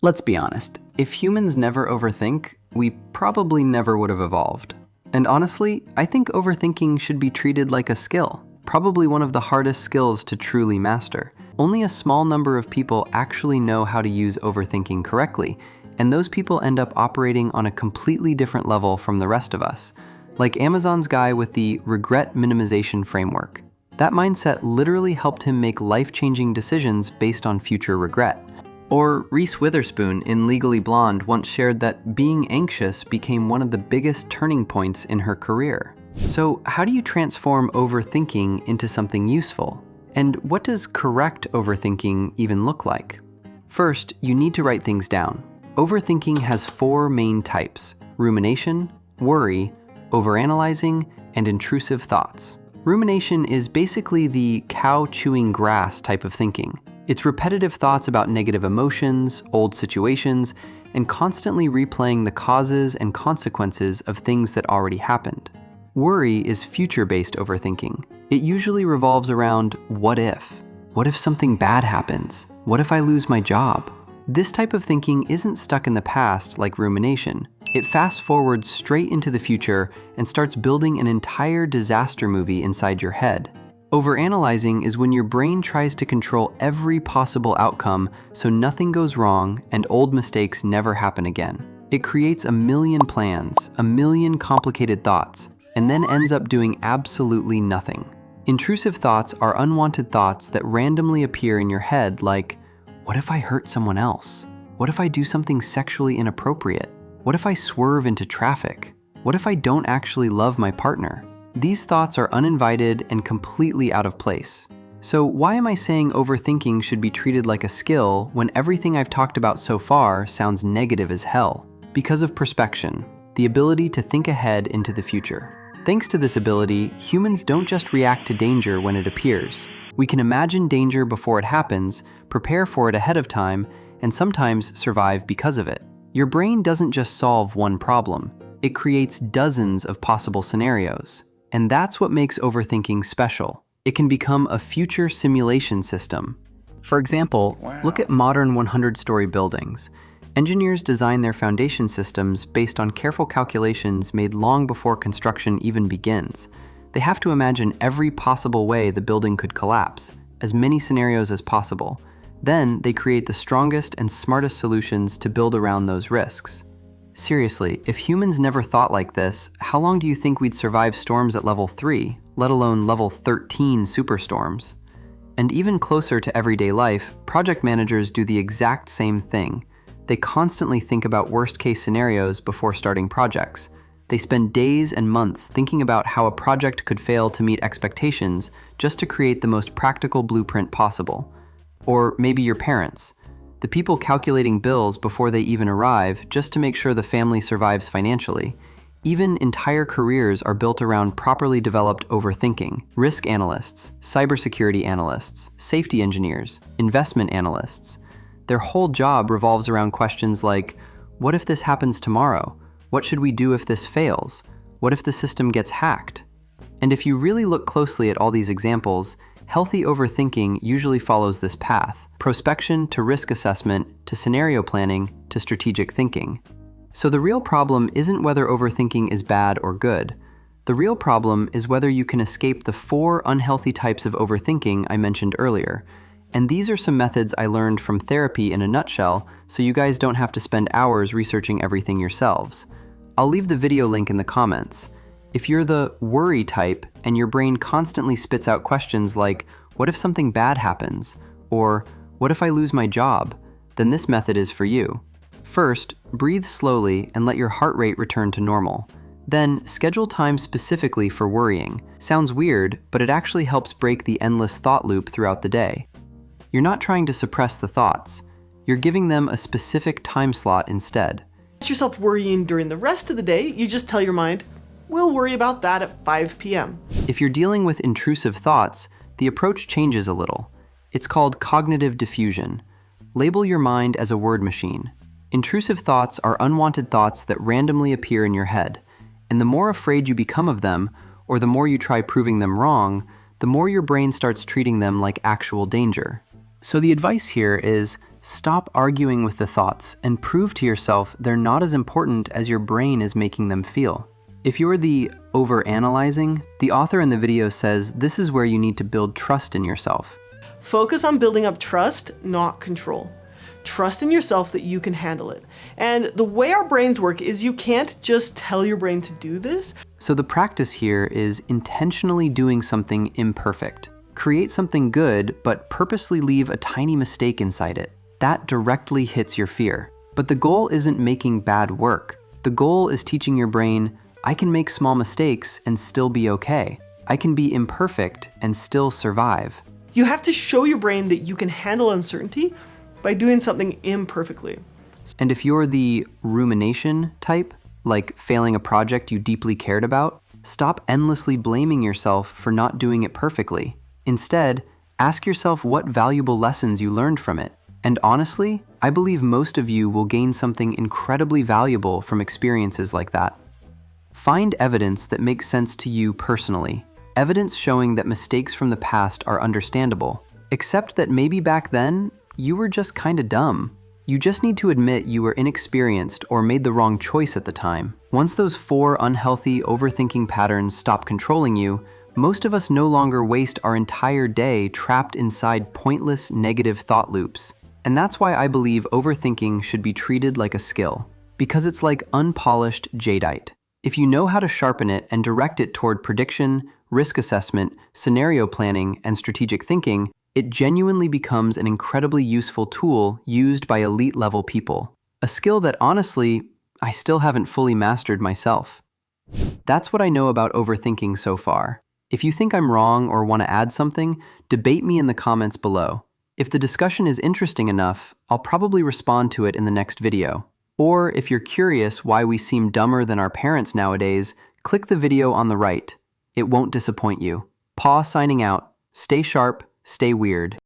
Let's be honest, if humans never overthink, we probably never would have evolved. And honestly, I think overthinking should be treated like a skill, probably one of the hardest skills to truly master. Only a small number of people actually know how to use overthinking correctly, and those people end up operating on a completely different level from the rest of us. Like Amazon's guy with the regret minimization framework. That mindset literally helped him make life-changing decisions based on future regret. Or Reese Witherspoon in Legally Blonde once shared that being anxious became one of the biggest turning points in her career. So how do you transform overthinking into something useful? And what does correct overthinking even look like? First, you need to write things down. Overthinking has 4 main types: rumination, worry, overanalyzing, and intrusive thoughts. Rumination is basically the cow chewing grass type of thinking. It's repetitive thoughts about negative emotions, old situations, and constantly replaying the causes and consequences of things that already happened. Worry is future-based overthinking. It usually revolves around what if? What if something bad happens? What if I lose my job? This type of thinking isn't stuck in the past like rumination. It fast forwards straight into the future and starts building an entire disaster movie inside your head. Overanalyzing is when your brain tries to control every possible outcome so nothing goes wrong and old mistakes never happen again. It creates a million plans, a million complicated thoughts, and then ends up doing absolutely nothing. Intrusive thoughts are unwanted thoughts that randomly appear in your head like, what if I hurt someone else? What if I do something sexually inappropriate? What if I swerve into traffic? What if I don't actually love my partner? These thoughts are uninvited and completely out of place. So why am I saying overthinking should be treated like a skill when everything I've talked about so far sounds negative as hell? Because of prospection, the ability to think ahead into the future. Thanks to this ability, humans don't just react to danger when it appears. We can imagine danger before it happens, prepare for it ahead of time, and sometimes survive because of it. Your brain doesn't just solve one problem, it creates dozens of possible scenarios. And that's what makes overthinking special. It can become a future simulation system. For example, look at modern 100-story buildings. Engineers design their foundation systems based on careful calculations made long before construction even begins. They have to imagine every possible way the building could collapse, as many scenarios as possible. Then they create the strongest and smartest solutions to build around those risks. Seriously, if humans never thought like this, how long do you think we'd survive storms at level 3, let alone level 13 superstorms? And even closer to everyday life, project managers do the exact same thing. They constantly think about worst-case scenarios before starting projects. They spend days and months thinking about how a project could fail to meet expectations just to create the most practical blueprint possible. Or maybe your parents. The people calculating bills before they even arrive just to make sure the family survives financially. Even entire careers are built around properly developed overthinking. Risk analysts, cybersecurity analysts, safety engineers, investment analysts. Their whole job revolves around questions like, what if this happens tomorrow? What should we do if this fails? What if the system gets hacked? And if you really look closely at all these examples, healthy overthinking usually follows this path: prospection to risk assessment to scenario planning to strategic thinking. So the real problem isn't whether overthinking is bad or good. The real problem is whether you can escape the 4 unhealthy types of overthinking I mentioned earlier. And these are some methods I learned from therapy in a nutshell, so you guys don't have to spend hours researching everything yourselves. I'll leave the video link in the comments. If you're the worry type and your brain constantly spits out questions like, what if something bad happens? Or, what if I lose my job? Then this method is for you. First, breathe slowly and let your heart rate return to normal. Then, schedule time specifically for worrying. Sounds weird, but it actually helps break the endless thought loop throughout the day. You're not trying to suppress the thoughts. You're giving them a specific time slot instead. Catch yourself worrying during the rest of the day, you just tell your mind, we'll worry about that at 5 p.m. If you're dealing with intrusive thoughts, the approach changes a little. It's called cognitive diffusion. Label your mind as a word machine. Intrusive thoughts are unwanted thoughts that randomly appear in your head. And the more afraid you become of them, or the more you try proving them wrong, the more your brain starts treating them like actual danger. So the advice here is Stop arguing with the thoughts and prove to yourself they're not as important as your brain is making them feel. If you're the overanalyzing, the author in the video says this is where you need to build trust in yourself. Focus on building up trust, not control. Trust in yourself that you can handle it. And the way our brains work is you can't just tell your brain to do this. So the practice here is intentionally doing something imperfect. Create something good, but purposely leave a tiny mistake inside it. That directly hits your fear. But the goal isn't making bad work. The goal is teaching your brain, I can make small mistakes and still be okay. I can be imperfect and still survive. You have to show your brain that you can handle uncertainty by doing something imperfectly. And if you're the rumination type, like failing a project you deeply cared about, stop endlessly blaming yourself for not doing it perfectly. Instead, ask yourself what valuable lessons you learned from it. And honestly, I believe most of you will gain something incredibly valuable from experiences like that. Find evidence that makes sense to you personally. Evidence showing that mistakes from the past are understandable. Accept that maybe back then, you were just kinda dumb. You just need to admit you were inexperienced or made the wrong choice at the time. Once those 4 unhealthy overthinking patterns stop controlling you, most of us no longer waste our entire day trapped inside pointless negative thought loops. And that's why I believe overthinking should be treated like a skill, because it's like unpolished jadeite. If you know how to sharpen it and direct it toward prediction, risk assessment, scenario planning, and strategic thinking, it genuinely becomes an incredibly useful tool used by elite-level people. A skill that, honestly, I still haven't fully mastered myself. That's what I know about overthinking so far. If you think I'm wrong or want to add something, debate me in the comments below. If the discussion is interesting enough, I'll probably respond to it in the next video. Or if you're curious why we seem dumber than our parents nowadays, click the video on the right. It won't disappoint you. Paw signing out. Stay sharp, stay weird.